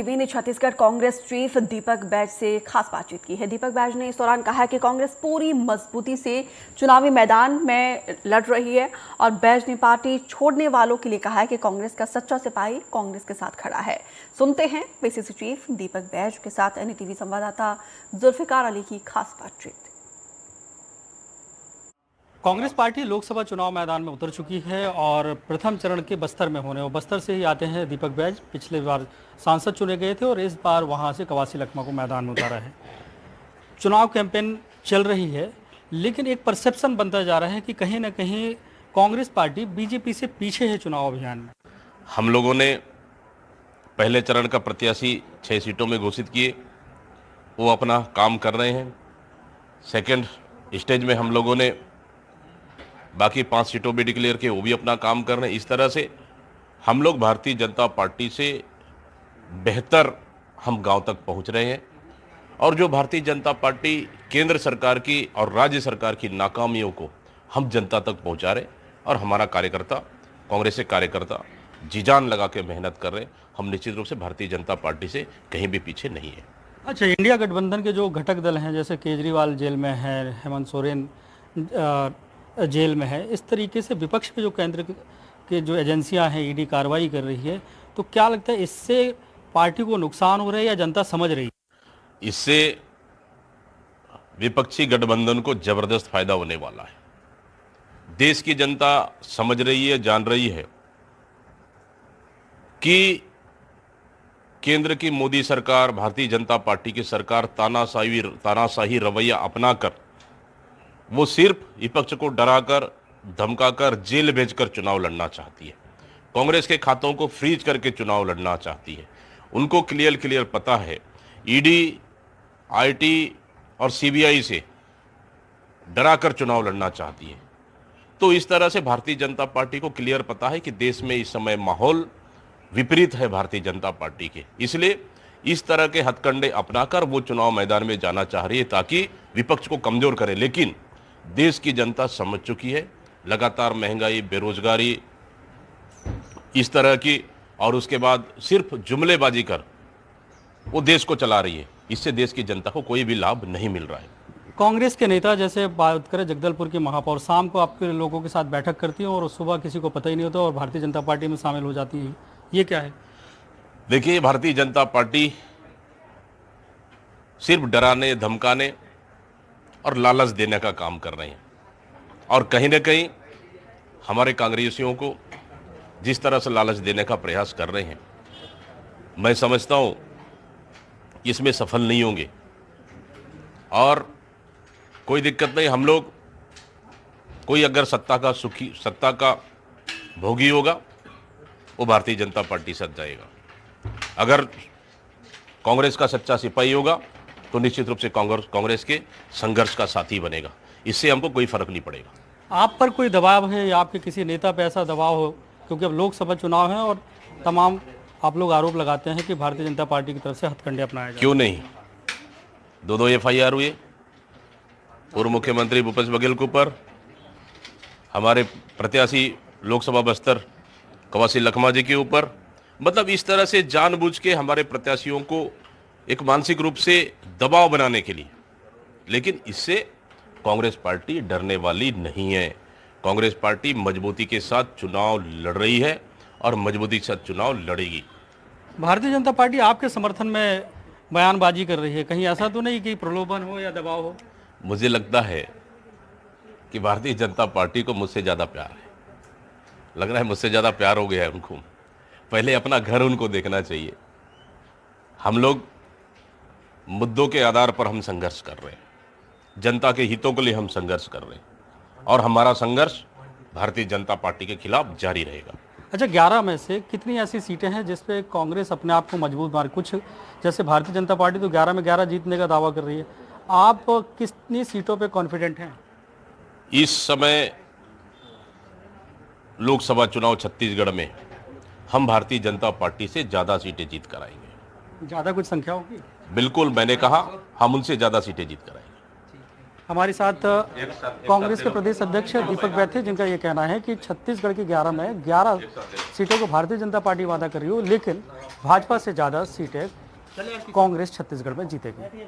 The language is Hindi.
टीवी ने छत्तीसगढ़ कांग्रेस चीफ दीपक बैज से खास बातचीत की है। दीपक बैज ने इस दौरान कहा कि कांग्रेस पूरी मजबूती से चुनावी मैदान में लड़ रही है और बैज ने पार्टी छोड़ने वालों के लिए कहा है कि कांग्रेस का सच्चा सिपाही कांग्रेस के साथ खड़ा है। सुनते हैं पीसीसी चीफ दीपक बैज के साथ एनडीटीवी संवाददाता जुल्फिकार अली की खास बातचीत। कांग्रेस पार्टी लोकसभा चुनाव मैदान में उतर चुकी है और प्रथम चरण के बस्तर में होने और बस्तर से ही आते हैं दीपक बैज। पिछले बार सांसद चुने गए थे और इस बार वहां से कवासी लखमा को मैदान में उतारा है। चुनाव कैंपेन चल रही है, लेकिन एक परसेप्शन बनता जा रहा है कि कहीं ना कहीं कांग्रेस पार्टी बीजेपी से पीछे है चुनाव अभियान में। हम लोगों ने पहले चरण का प्रत्याशी 6 सीटों में घोषित किए, वो अपना काम कर रहे हैं। सेकेंड स्टेज में हम लोगों ने बाकी 5 सीटों भी डिक्लेयर किए, वो भी अपना काम कर रहे हैं। इस तरह से हम लोग भारतीय जनता पार्टी से बेहतर हम गांव तक पहुंच रहे हैं और जो भारतीय जनता पार्टी केंद्र सरकार की और राज्य सरकार की नाकामियों को हम जनता तक पहुंचा रहे और हमारा कार्यकर्ता, कांग्रेस के कार्यकर्ता जी जान लगा के मेहनत कर रहे हैं। हम निश्चित रूप से भारतीय जनता पार्टी से कहीं भी पीछे नहीं है। अच्छा, इंडिया गठबंधन के जो घटक दल हैं, जैसे केजरीवाल जेल में है, हेमंत सोरेन जेल में है, इस तरीके से विपक्ष के जो केंद्र के जो एजेंसियां हैं ईडी कार्रवाई कर रही है, तो क्या लगता है इससे पार्टी को नुकसान हो रहा है या जनता समझ रही है? इससे विपक्षी गठबंधन को जबरदस्त फायदा होने वाला है। देश की जनता समझ रही है, जान रही है कि केंद्र की मोदी सरकार, भारतीय जनता पार्टी की सरकार तानाशाही रवैया अपनाकर वो सिर्फ विपक्ष को डराकर, धमकाकर, जेल भेजकर चुनाव लड़ना चाहती है। कांग्रेस के खातों को फ्रीज करके चुनाव लड़ना चाहती है। उनको क्लियर पता है ईडी, आईटी और सीबीआई से डराकर चुनाव लड़ना चाहती है। तो इस तरह से भारतीय जनता पार्टी को क्लियर पता है कि देश में इस समय माहौल विपरीत है भारतीय जनता पार्टी के, इसलिए इस तरह के हथकंडे अपनाकर वो चुनाव मैदान में जाना चाह रही है ताकि विपक्ष को कमजोर करे। लेकिन देश की जनता समझ चुकी है, लगातार महंगाई, बेरोजगारी इस तरह की, और उसके बाद सिर्फ जुमलेबाजी कर वो देश को चला रही है। इससे देश की जनता को कोई भी लाभ नहीं मिल रहा है। कांग्रेस के नेता, जैसे बात करें जगदलपुर की महापौर, शाम को आपके लोगों के साथ बैठक करती हैं और सुबह किसी को पता ही नहीं होता और भारतीय जनता पार्टी में शामिल हो जाती है, ये क्या है? देखिए, भारतीय जनता पार्टी सिर्फ डराने, धमकाने और लालच देने का काम कर रहे हैं और कहीं ना कहीं हमारे कांग्रेसियों को जिस तरह से लालच देने का प्रयास कर रहे हैं, मैं समझता हूं इसमें सफल नहीं होंगे और कोई दिक्कत नहीं। हम लोग, कोई अगर सत्ता का भोगी होगा वो भारतीय जनता पार्टी से जाएगा। अगर कांग्रेस का सच्चा सिपाही होगा तो निश्चित रूप से कांग्रेस के संघर्ष का साथी बनेगा। इससे हमको कोई फर्क नहीं पड़ेगा। आप पर कोई दबाव है या आपके किसी नेता पर ऐसा दबाव हो, क्योंकि अब लोकसभा चुनाव है और तमाम आप लोग आरोप लगाते हैं कि भारतीय जनता पार्टी की तरफ से हथकंडे अपनाए जाए? क्यों नहीं, 2 FIR हुए पूर्व मुख्यमंत्री भूपेश बघेल के ऊपर, हमारे प्रत्याशी लोकसभा बस्तर कवासी लखमा जी के ऊपर। मतलब इस तरह से जानबूझ के हमारे प्रत्याशियों को एक मानसिक रूप से दबाव बनाने के लिए। लेकिन इससे कांग्रेस पार्टी डरने वाली नहीं है। कांग्रेस पार्टी मजबूती के साथ चुनाव लड़ रही है और मजबूती के साथ चुनाव लड़ेगी। भारतीय जनता पार्टी आपके समर्थन में बयानबाजी कर रही है, कहीं ऐसा तो नहीं कि प्रलोभन हो या दबाव हो? मुझे लगता है कि भारतीय जनता पार्टी को मुझसे ज़्यादा प्यार है। लग रहा है मुझसे ज़्यादा प्यार हो गया है उनको। पहले अपना घर उनको देखना चाहिए। हम लोग मुद्दों के आधार पर हम संघर्ष कर रहे हैं, जनता के हितों के लिए हम संघर्ष कर रहे हैं और हमारा संघर्ष भारतीय जनता पार्टी के खिलाफ जारी रहेगा। अच्छा, 11 में से कितनी ऐसी सीटें हैं जिस पे कांग्रेस अपने आप को मजबूत मार, कुछ जैसे भारतीय जनता पार्टी तो 11 में 11 जीतने का दावा कर रही है, आप कितनी सीटों पे कॉन्फिडेंट हैं? इस समय लोकसभा चुनाव छत्तीसगढ़ में हम भारतीय जनता पार्टी से ज़्यादा सीटें जीत कर आएंगे। ज़्यादा कुछ संख्या होगी? बिल्कुल, मैंने कहा हम उनसे ज़्यादा सीटें जीत कर आएंगे। हमारे साथ कांग्रेस के प्रदेश अध्यक्ष दीपक बैज थे, जिनका ये कहना है कि छत्तीसगढ़ की 11 में 11 सीटों को भारतीय जनता पार्टी वादा कर रही हो, लेकिन भाजपा से ज्यादा सीटें कांग्रेस छत्तीसगढ़ में जीतेगी।